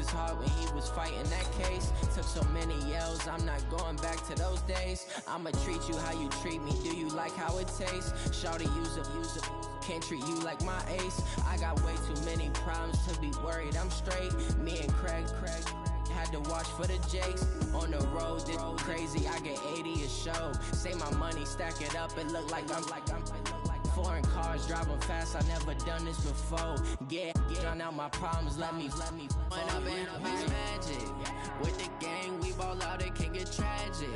his heart when he was fighting that case. Took so many yells, I'm not going back to those days. I'ma treat you how you treat me, do you like how it tastes? Shawty, use up, can't treat you like my ace. I got way too many problems to be worried, I'm straight. Me and Craig had to watch for the Jakes. On the road, this crazy, I get 80 a show. Say my money, stack it up, it look like I'm foreign cars, driving fast, I never done this before. Get out my problems, let me When I've been up is magic. With the gang, we ball out, it can get tragic.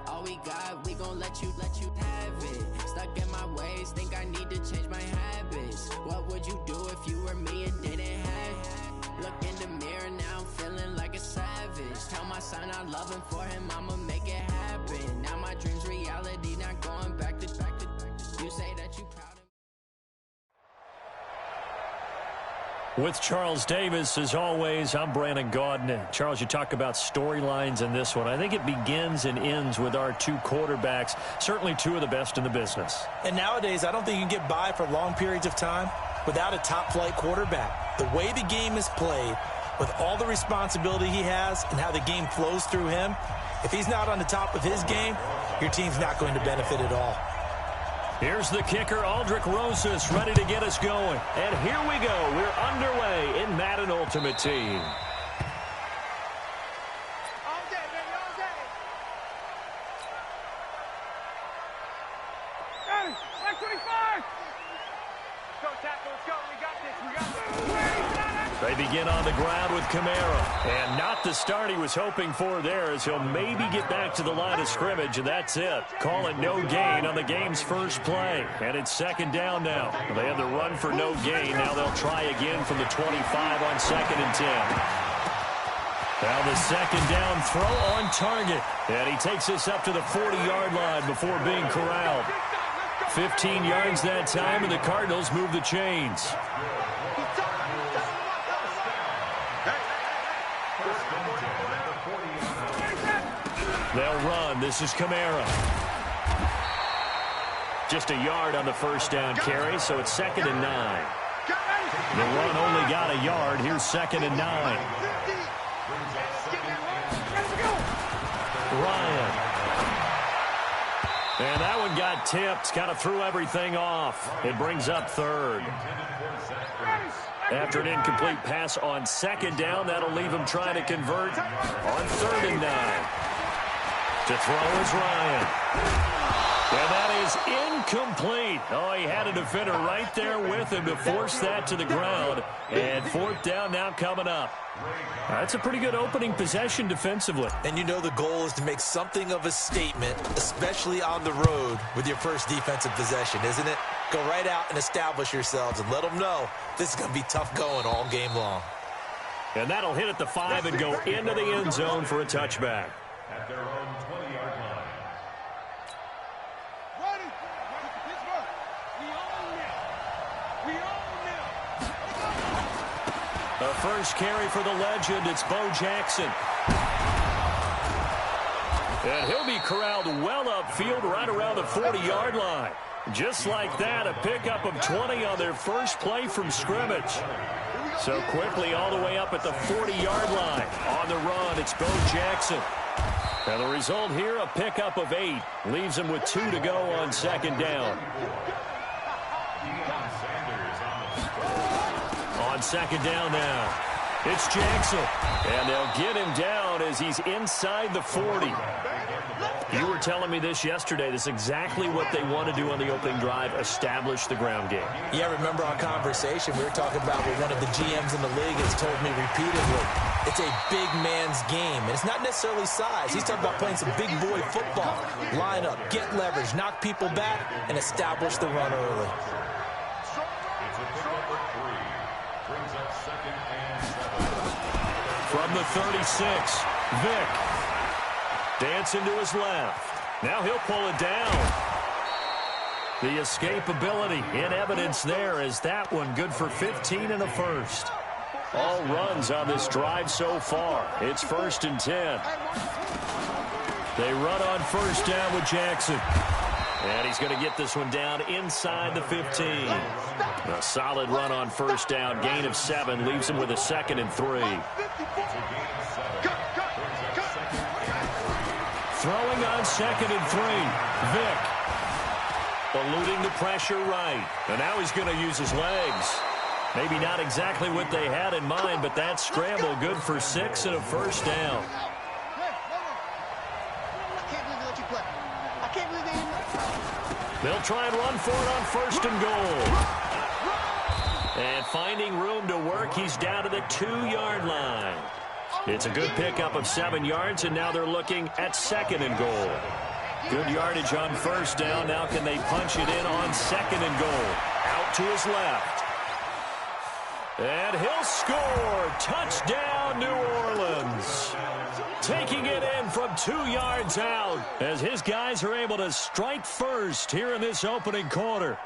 All we got, we gon' let you have it. Stuck in my ways, think I need to change my habits. What would you do if you were me and didn't have it? Look in the mirror, now I'm feeling like a savage. Tell my son I love him, for him I'ma make it happen. Now my dream's reality, not going back to you say that you proud of me. With Charles Davis, as always, I'm Brandon Gaudin. Charles, you talk about storylines in this one. I think it begins and ends with our two quarterbacks, certainly two of the best in the business. And nowadays, I don't think you can get by for long periods of time without a top-flight quarterback. The way the game is played, with all the responsibility he has and how the game flows through him, if he's not on the top of his game, your team's not going to benefit at all. Here's the kicker, Aldrich Rosas, ready to get us going. And here we go. We're underway in Madden Ultimate Team. All day, baby, all day. Hey, 25. Let's go, tackle. Let's go. We got this. We got this. They begin on the ground with Kamara. And not the start he was hoping for there, as he'll maybe get back to the line of scrimmage, and that's it. Call it no gain on the game's first play. And it's second down now. They had the run for no gain. Now they'll try again from the 25 on 2nd and 10. Now the second down throw on target. And he takes us up to the 40-yard line before being corralled. 15 yards that time, and the Cardinals move the chains. They'll run. This is Kamara. Just a yard on the first down carry, so it's 2nd and 9. The run only got a yard. Here's 2nd and 9. Ryan. And that one got tipped. Kind of threw everything off. It brings up 3rd. After an incomplete pass on 2nd down, that'll leave him trying to convert on 3rd and 9. To throw is Ryan. And that is incomplete. Oh, he had a defender right there with him to force that to the ground. And 4th down now coming up. That's a pretty good opening possession defensively. And you know the goal is to make something of a statement, especially on the road with your first defensive possession, isn't it? Go right out and establish yourselves and let them know this is going to be tough going all game long. And that'll hit at the 5 and go into the end zone for a touchback. At their own 20-yard line. Ready. Pittsburgh. We own now. We own now. The first carry for the legend, it's Bo Jackson. And he'll be corralled well upfield right around the 40-yard line. Just like that, a pickup of 20 on their first play from scrimmage. So quickly all the way up at the 40-yard line. On the run, it's Bo Jackson. And the result here, a pickup of 8. Leaves him with 2 to go on 2nd down. On 2nd down now, it's Jackson. And they'll get him down as he's inside the 40. You were telling me this yesterday. This is exactly what they want to do on the opening drive, establish the ground game. Yeah, remember our conversation. We were talking about what one of the GMs in the league has told me repeatedly. It's a big man's game, and it's not necessarily size. He's talking about playing some big boy football. Line up, get leverage, knock people back, and establish the run early. From the 36, Vick. Dancing to his left. Now he'll pull it down. The escapability in evidence there as that one good for 15 and a first. All runs on this drive so far. It's 1st and 10. They run on 1st down with Jackson. And he's going to get this one down inside the 15. A solid run on 1st down. Gain of 7 leaves him with a 2nd and 3. Throwing on 2nd and 3. Vick. Eluding the pressure right. And now he's going to use his legs. Maybe not exactly what they had in mind, but that scramble good for 6 and a first down. They'll try and run for it on 1st and goal. And finding room to work, he's down to the 2-yard line. It's a good pickup of 7 yards, and now they're looking at 2nd and goal. Good yardage on 1st down. Now can they punch it in on 2nd and goal? Out to his left. And he'll score. Touchdown, New Orleans. Taking it in from 2 yards out as his guys are able to strike first here in this opening quarter.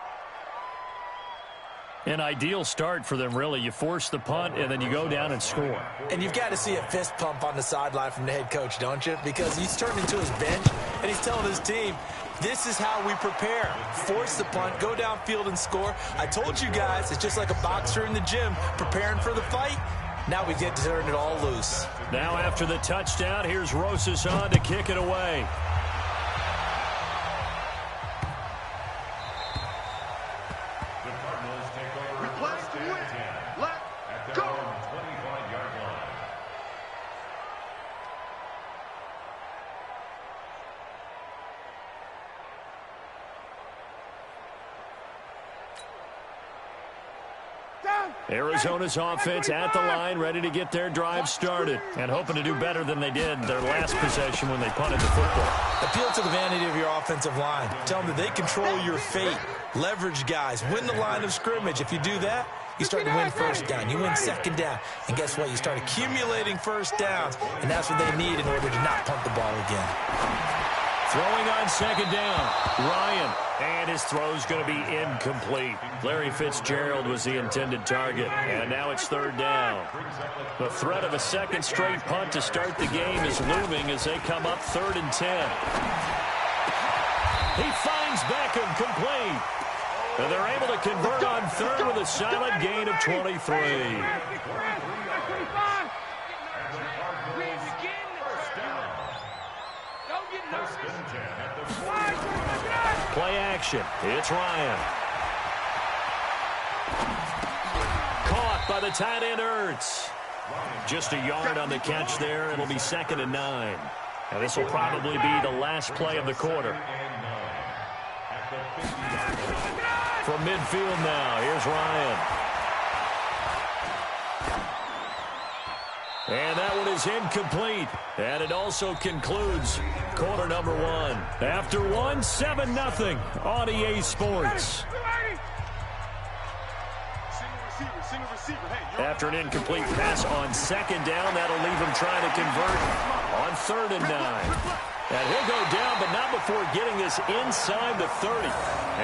An ideal start for them, really. You force the punt, and then you go down and score. And you've got to see a fist pump on the sideline from the head coach, don't you? Because he's turned into his bench, and he's telling his team, this is how we prepare. Force the punt, go downfield and score. I told you guys, it's just like a boxer in the gym preparing for the fight. Now we get to turn it all loose. Now after the touchdown, here's Rosas on to kick it away. Arizona's offense at the line, ready to get their drive started, and hoping to do better than they did their last possession when they punted the football. Appeal to the vanity of your offensive line. Tell them that they control your fate. Leverage guys. Win the line of scrimmage. If you do that, you start to win 1st down. You win 2nd down. And guess what? You start accumulating 1st downs, and that's what they need in order to not punt the ball again. Throwing on 2nd down, Ryan, and his throw's going to be incomplete. Larry Fitzgerald was the intended target, and now it's 3rd down. The threat of a 2nd straight punt to start the game is looming as they come up 3rd and 10. He finds Beckham complete, and they're able to convert on 3rd with a solid gain of 23. Play action. It's Ryan. Caught by the tight end, Ertz. Just a yard on the catch there. It'll be 2nd and 9. And this will probably be the last play of the quarter. From midfield now, here's Ryan. And that one is incomplete. And it also concludes quarter number 1. After 1, 7-0 on EA Sports. After an incomplete pass on 2nd down, that'll leave him trying to convert on 3rd and 9. And he'll go down, but not before getting this inside the 30.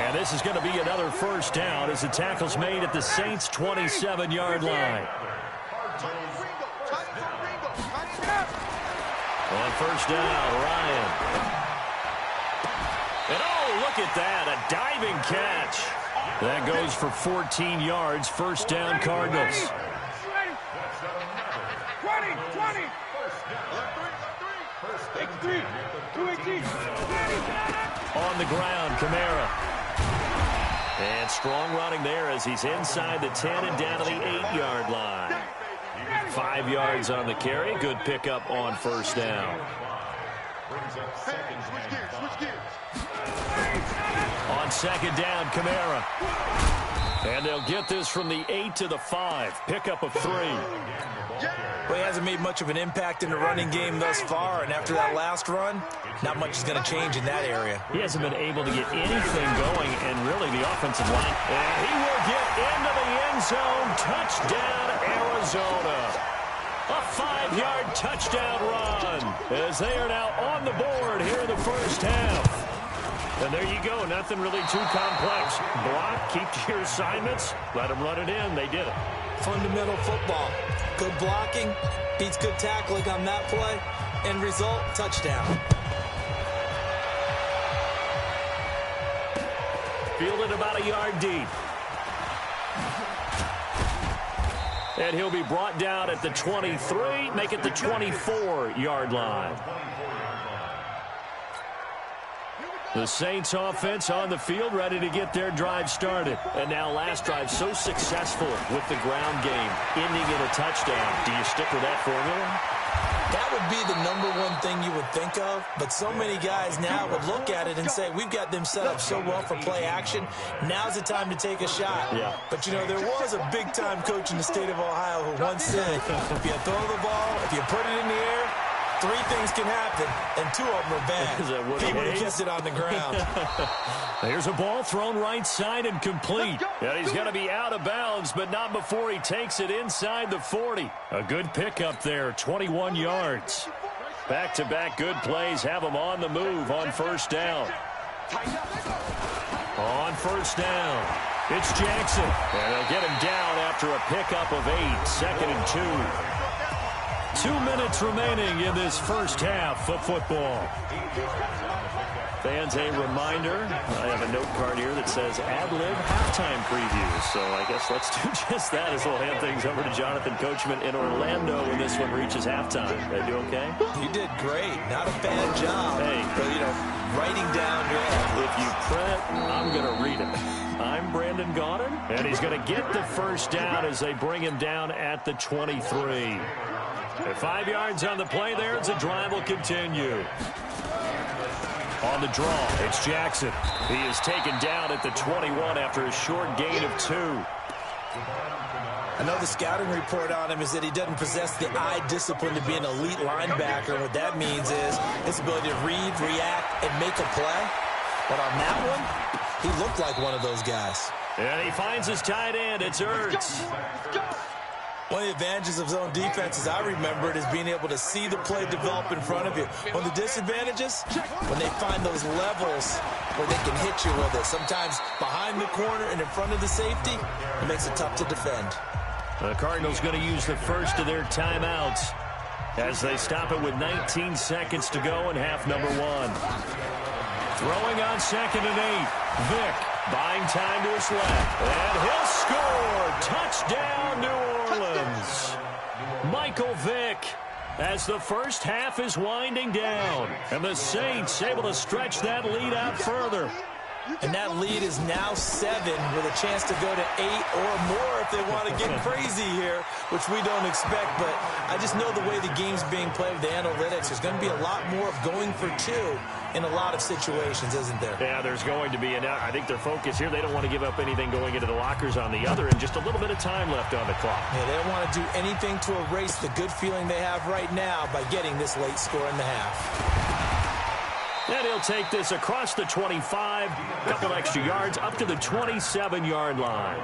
And this is going to be another 1st down as the tackle's made at the Saints' 27-yard line. On 1st down, Ryan. And oh, look at that, a diving catch. That goes for 14 yards, 1st down Cardinals. 20. On the ground, Kamara. And strong running there as he's inside the 10 and down to the 8-yard line. 5 yards on the carry. Good pickup on 1st down. On 2nd down, Kamara. And they'll get this from the 8 to the 5. Pickup of 3. Well, he hasn't made much of an impact in the running game thus far, and after that last run, not much is going to change in that area. He hasn't been able to get anything going, and really the offensive line. And he will get into the end zone. Touchdown, Arizona. A 5-yard touchdown run as they are now on the board here in the 1st half. And there you go. Nothing really too complex. Block, keep to your assignments, let them run it in. They did it. Fundamental football. Good blocking beats good tackling on that play. End result, touchdown. Fielded about a yard deep. And he'll be brought down at the 23, make it the 24-yard line. The Saints offense on the field, ready to get their drive started. And now last drive so successful with the ground game, ending in a touchdown. Do you stick with that formula? That would be the #1 thing you would think of, but so many guys now would look at it and say, we've got them set up so well for play action. Now's the time to take a shot. Yeah. But, you know, there was a big-time coach in the state of Ohio who once said, if you throw the ball, if you put it in the air, 3 things can happen, and 2 of them are bad. He would have kept it on the ground. Here's a ball thrown right side and complete. And he's going to be out of bounds, but not before he takes it inside the 40. A good pickup there, 21 yards. Back-to-back good plays have him on the move on first down. On first down, it's Jackson. And they'll get him down after a pickup of 8, 2nd and 2. 2 minutes remaining in this first half of football. Fans, a reminder, I have a note card here that says ad-lib halftime preview. So I guess let's do just that as we'll hand things over to Jonathan Coachman in Orlando when this one reaches halftime. Did I do okay? You did great. Not a bad job. Hey. But, you know, writing down your ad-libs. If you print, I'm going to read it. I'm Brandon Gaudin, and he's going to get the first down as they bring him down at the 23. 5 yards on the play there as the drive will continue. On the draw, it's Jackson. He is taken down at the 21 after a short gain of 2. I know the scouting report on him is that he doesn't possess the eye discipline to be an elite linebacker. What that means is his ability to read, react, and make a play. But on that one, he looked like one of those guys. And he finds his tight end. It's Ertz. One of the advantages of zone defense, as I remember it, is being able to see the play develop in front of you. One of the disadvantages, when they find those levels where they can hit you with it. Sometimes behind the corner and in front of the safety, it makes it tough to defend. The Cardinals going to use the first of their timeouts as they stop it with 19 seconds to go in half number 1. Throwing on 2nd and 8. Vick buying time to his left. And he'll score. Touchdown, New Orleans. Michael Vick as the first half is winding down. And the Saints able to stretch that lead out further. And that lead is now 7 with a chance to go to 8 or more if they want to get crazy here, which we don't expect. But I just know the way the game's being played with the analytics, there's going to be a lot more of going for 2 in a lot of situations, isn't there? Yeah, there's going to be. And I think their focus here, they don't want to give up anything going into the lockers on the other, and just a little bit of time left on the clock. Yeah, they don't want to do anything to erase the good feeling they have right now by getting this late score in the half. And he'll take this across the 25, a couple extra yards, up to the 27-yard line.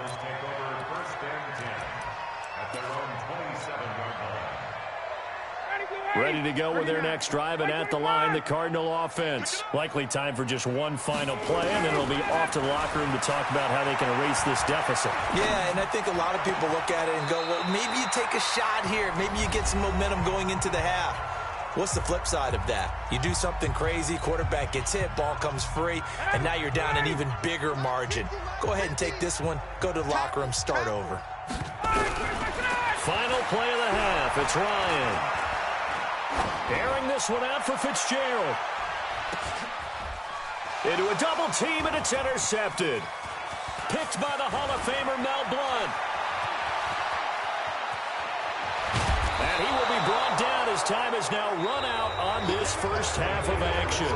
Ready to go with their next drive, and at the line, the Cardinal offense. Likely time for just one final play, and then it'll be off to the locker room to talk about how they can erase this deficit. Yeah, and I think a lot of people look at it and go, well, maybe you take a shot here. Maybe you get some momentum going into the half. What's the flip side of that? You do something crazy, quarterback gets hit, ball comes free, and now you're down an even bigger margin. Go ahead and take this one, go to the locker room, start over. Final play of the half, it's Ryan. Airing this one out for Fitzgerald. Into a double team, and it's intercepted. Picked by the Hall of Famer Mel Blount. And he will be brought down as time is now run out on this first half of action.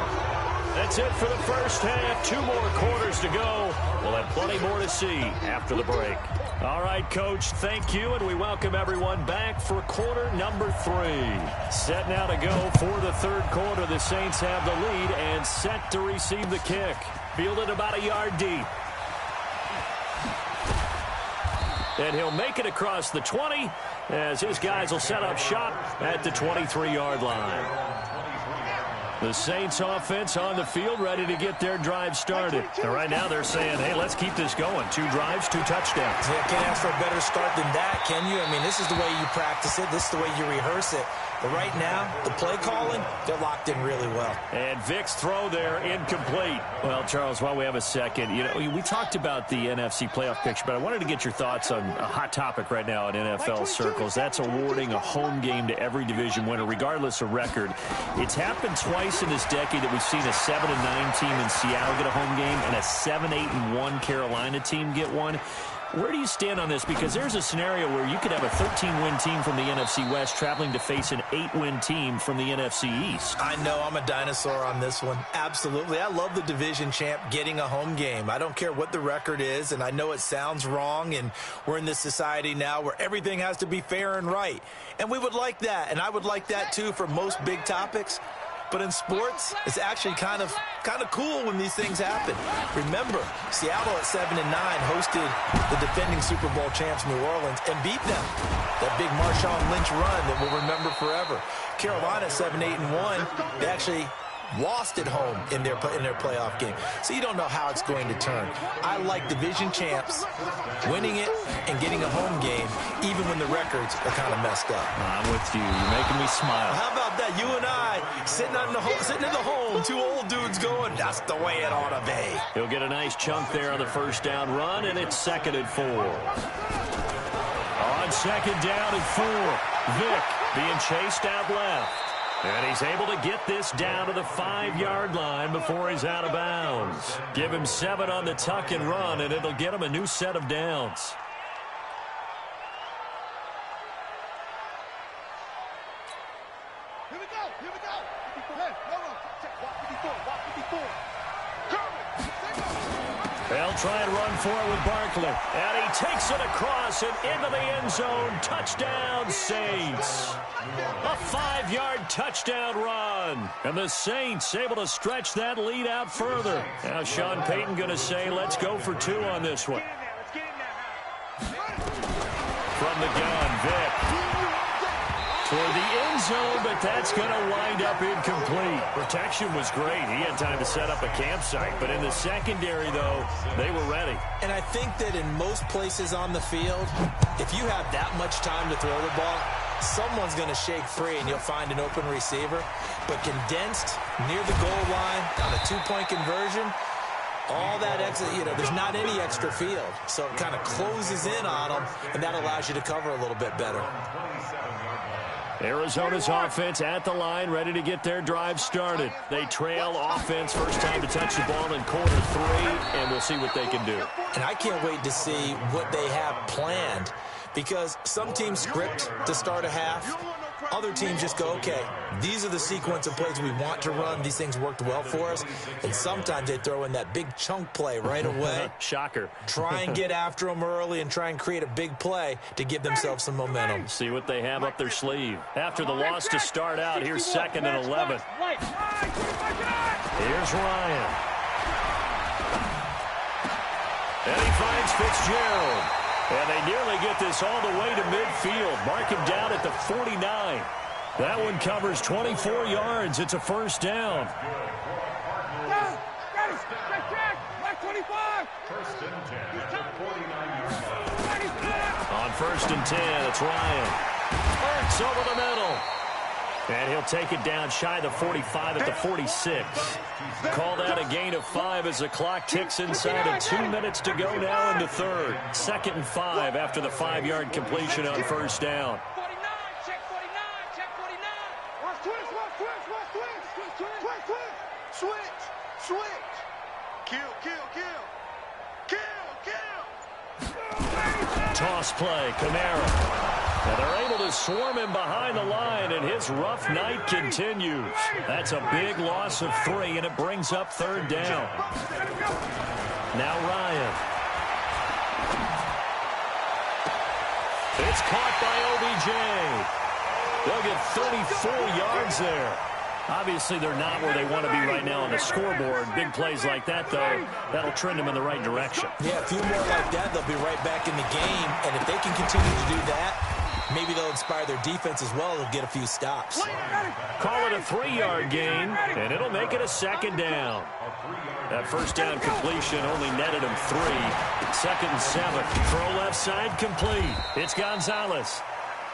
That's it for the first half. 2 more quarters to go. We'll have plenty more to see after the break. All right, Coach, thank you, and we welcome everyone back for quarter number 3. Set now to go for the third quarter. The Saints have the lead and set to receive the kick. Fielded about a yard deep. And he'll make it across the 20 as his guys will set up shop at the 23-yard line. The Saints offense on the field ready to get their drive started. And right now they're saying, hey, let's keep this going. 2 drives, 2 touchdowns. Yeah, can't ask for a better start than that, can you? I mean, this is the way you practice it. This is the way you rehearse it. But right now, the play calling, they're locked in really well. And Vic's throw there incomplete. Well, Charles, while we have a second, we talked about the NFC playoff picture, but I wanted to get your thoughts on a hot topic right now in NFL circles. That's awarding a home game to every division winner, regardless of record. It's happened twice in this decade that we've seen a 7-9 team in Seattle get a home game and a 7-8-1 Carolina team get one. Where do you stand on this? Because there's a scenario where you could have a 13-win team from the NFC West traveling to face an 8-win team from the NFC East. I know I'm a dinosaur on this one. Absolutely. I love the division champ getting a home game. I don't care what the record is, and I know it sounds wrong, and we're in this society now where everything has to be fair and right. And we would like that, and I would like that too for most big topics. But in sports, it's actually kind of cool when these things happen. Remember, Seattle at 7-9 hosted the defending Super Bowl champs New Orleans and beat them. That big Marshawn Lynch run that we'll remember forever. Carolina 7-8-1, they actually lost at home in their playoff game. So you don't know how it's going to turn. I like division champs winning it and getting a home game, even when the records are kind of messed up. I'm with you. You're making me smile. How about that? You and I sitting in the home, two old dudes going, that's the way it ought to be. He'll get a nice chunk there on the first down run, and it's 2nd and 4. On 2nd down and 4, Vic being chased out left. And he's able to get this down to the 5-yard line before he's out of bounds. Give him 7 on the tuck and run, and it'll get him a new set of downs. Here we go. Hey, walk 54. They'll try and run for it with Barkley. And he takes it across and into the end zone. Touchdown, Saints. A 5-yard touchdown run. And the Saints able to stretch that lead out further. Now Sean Payton going to say, let's go for 2 on this one. From the gun, Vic. Toward the end zone, but that's going to wind up incomplete. Protection was great. He had time to set up a campsite, but in the secondary, though, they were ready. And I think that in most places on the field, if you have that much time to throw the ball, someone's going to shake free and you'll find an open receiver. But condensed near the goal line on a 2-point conversion, all that extra, there's not any extra field. So it kind of closes in on them, and that allows you to cover a little bit better. Arizona's offense at the line, ready to get their drive started. They trail offense, first time to touch the ball in quarter 3, and we'll see what they can do. And I can't wait to see what they have planned, because some teams script to start a half. Other teams just go, okay, these are the sequence of plays we want to run. These things worked well for us. And sometimes they throw in that big chunk play right away. Shocker. Try and get after them early and try and create a big play to give themselves some momentum. See what they have up their sleeve. After the loss to start out, here's 2nd and 11. Here's Ryan. And he finds Fitzgerald. And they nearly get this all the way to midfield. Mark him down at the 49. That one covers 24 yards. It's a first down. On 1st and 10, it's Ryan. Burks over the middle. And he'll take it down shy the 45 at the 46. Call that a gain of 5 as the clock ticks inside of 2 minutes to go now in the 3rd. 2nd and 5 after the 5-yard completion on first down. Switch. Kill. Toss play, Kamara. And they're able to swarm him behind the line, and his rough night continues. That's a big loss of 3, and it brings up 3rd down. Now Ryan. It's caught by OBJ. They'll get 34 yards there. Obviously, they're not where they want to be right now on the scoreboard. Big plays like that, though, that'll trend them in the right direction. Yeah, a few more like that, they'll be right back in the game. And if they can continue to do that, maybe they'll inspire their defense as well. They'll get a few stops. Call it a 3-yard gain, and it'll make it a 2nd down. That first down completion only netted him 3. 2nd and 7. Throw left side complete. It's Gonzalez.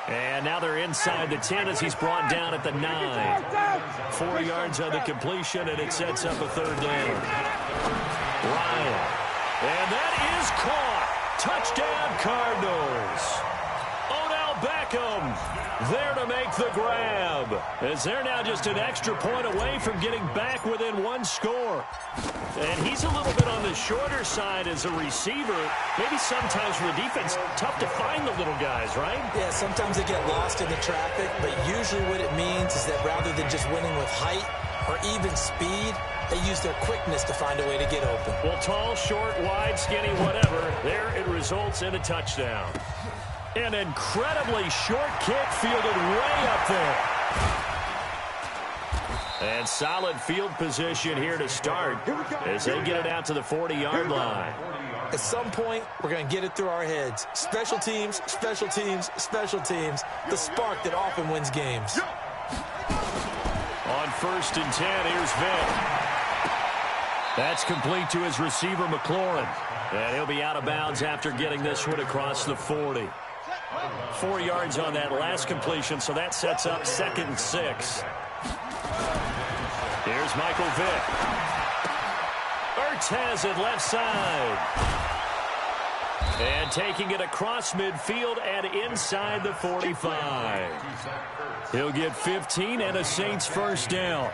And now they're inside the 10 as he's brought down at the 9. 4 yards on the completion, and it sets up a third down. Ryan. And that is caught. Touchdown, Cardinals. Odell Beckham there to make the grab, as they're now just an extra point away from getting back within one score. And he's a little bit on the shorter side as a receiver. Maybe sometimes for the defense, tough to find the little guys, right? Yeah, sometimes they get lost in the traffic, but usually what it means is that rather than just winning with height or even speed, they use their quickness to find a way to get open. Well, tall, short, wide, skinny, whatever, there it results in a touchdown. An incredibly short kick fielded way up there. And solid field position here to start as they get it out to the 40-yard line. At some point, we're going to get it through our heads. Special teams, special teams, special teams. The spark that often wins games. On 1st and 10, here's Vick. That's complete to his receiver, McLaurin. And he'll be out of bounds after getting this one across the 40. 4 yards on that last completion, so that sets up 2nd and 6. Here's Michael Vick. Ertz has it left side. And taking it across midfield and inside the 45. He'll get 15 and a Saints first down.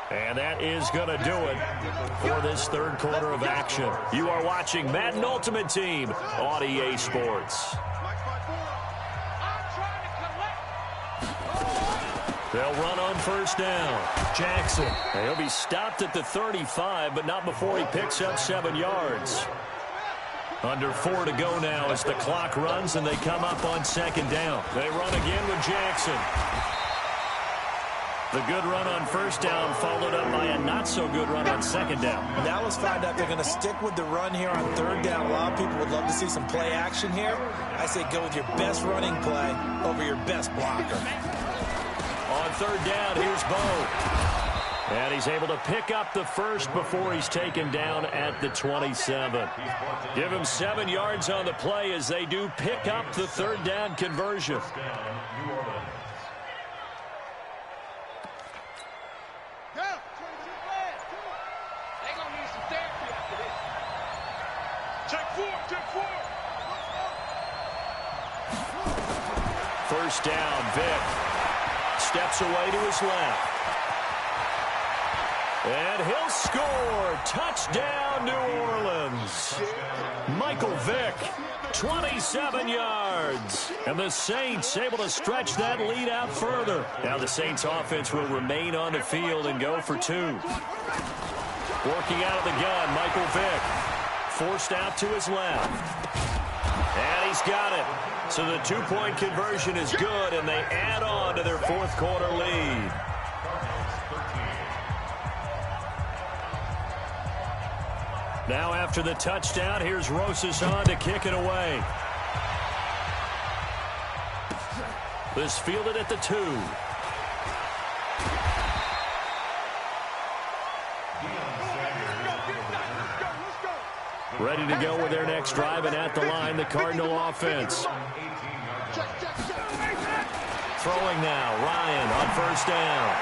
And that is going to do it for this third quarter of action. You are watching Madden Ultimate Team on EA Sports. They'll run on first down. Jackson. He'll be stopped at the 35, but not before he picks up 7 yards. Under 4 to go now as the clock runs, and they come up on 2nd down. They run again with Jackson. The good run on first down followed up by a not-so-good run on 2nd down. Now let's find out they're going to stick with the run here on 3rd down. A lot of people would love to see some play action here. I say go with your best running play over your best blocker. On 3rd down, here's Bo. And he's able to pick up the first before he's taken down at the 27. Give him 7 yards on the play as they do pick up the 3rd down conversion. First down, Vick steps away to his left. And he'll score. Touchdown, New Orleans. Michael Vick, 27 yards. And the Saints able to stretch that lead out further. Now the Saints offense will remain on the field and go for 2. Working out of the gun, Michael Vick. Forced out to his left. And he's got it. So the 2-point conversion is good, and they add on to their 4th quarter lead. Now after the touchdown, here's Rosas to kick it away. This fielded at the 2. Ready to go with their next drive, and at the line, the Cardinal offense. Throwing now, Ryan on first down.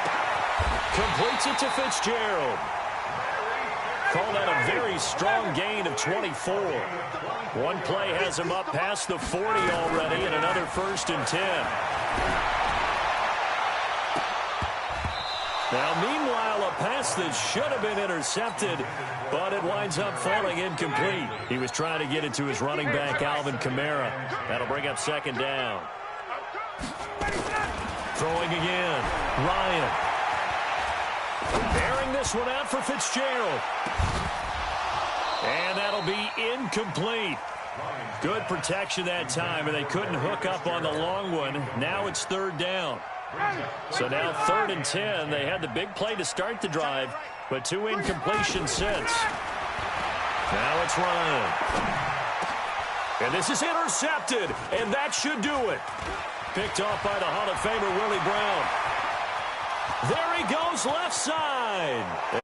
Completes it to Fitzgerald. Call that a very strong gain of 24. One play has him up past the 40 already, and another 1st and 10. Now, meanwhile, a pass that should have been intercepted, but it winds up falling incomplete. He was trying to get it to his running back, Alvin Kamara. That'll bring up 2nd down. Throwing again, Ryan. Bearing this one out for Fitzgerald. And that'll be incomplete. Good protection that time, and they couldn't hook up on the long one. Now it's 3rd down. So now 3rd and 10. They had the big play to start the drive, but 2 incompletions since. Now it's Ryan. And this is intercepted, and that should do it. Picked off by the Hall of Famer, Willie Brown. There he goes, left side.